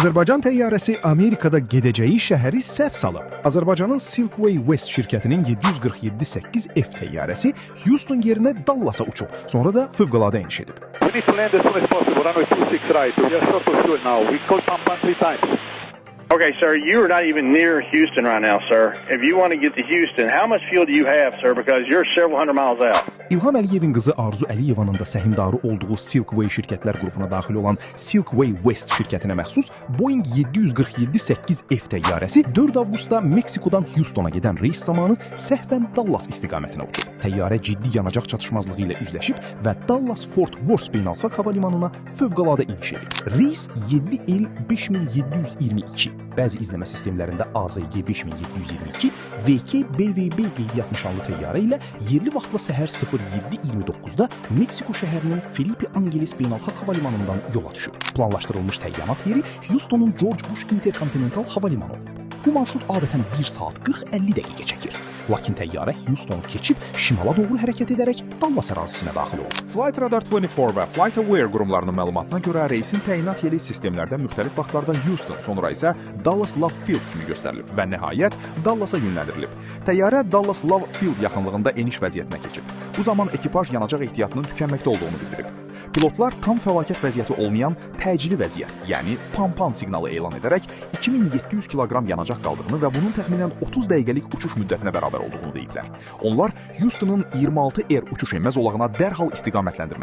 Azərbaycan təyyarəsi Amerikada gedəcəyi şəhəri səhv salıb. Azərbaycanın Silkway West şirkətinin 747-8F təyyarəsi Houston yerinə Dallasa uçub, sonra da fövqəladə eniş edib. We need to land as soon as possible. Runway 26 right. We are short of fuel now. We call Pampan 3 times. Okay, sir, you are not even near Houston right now, sir. If you want to get to Houston, how much fuel do you have, sir? Because you're several hundred miles out. İlham Əliyevin qızı Arzu Əliyevanın da səhmdarı olduğu Silkway şirkətlər qrupuna daxil olan Silkway West şirkətinə məxsus Boeing 747-8F təyyarəsi 4 avqustda Meksikodan Houstona gedən reys zamanı səhvən Dallas istiqamətinə uçub. Təyyarə ciddi yanacaq çatışmazlığı ilə üzləşib və Dallas Fort Worth beynəlxalq hava limanına fövqəladə iniş edib. Reys 7 il 5722. Bəzi izləmə sistemlərində AZG 5722, VK BVB qeydiyyat nişanlı təyyarə ilə yerli vaxtla səhər 07:29-da Meksiko şəhərinin Felipe Angeles beynəlxalq hava limanından yola düşüb. Planlaşdırılmış təyyarət yeri Houston'un George Bush Interkontinental hava limanı olub. Bu marşrut adətən 1 saat 40-50 dəqiqə çəkir. Lakin təyyarə Houston'u keçib şimala doğru hərəkət edərək Dallas ərazisinə daxil olub. Flight Radar 24 və Flight Aware qurumlarının məlumatına görə reysin təyinat yeri sistemlərdə müxtəlif vaxtlarda Houston, sonra isə Dallas Love Field kimi göstərilib və nəhayət Dallasa yönləndirilib. Təyyarə Dallas Love Field yaxınlığında eniş vəziyyətinə keçib. Bu zaman ekipaj yanacaq ehtiyatının tükənməkdə olduğunu bildirib. Pilotlar tam fəlakət vəziyyəti olmayan təcili vəziyyət, yəni pampan siqnalı elan edərək 2700 kiloqram yanacaq qaldığını və bunun təxminən 30 dəqiqəlik uçuş müddətinə bərabər olduğunu deyiblər. Onlar Houston'un 26 uçuş enmə zolağına dərhal istiqamətləndirməyə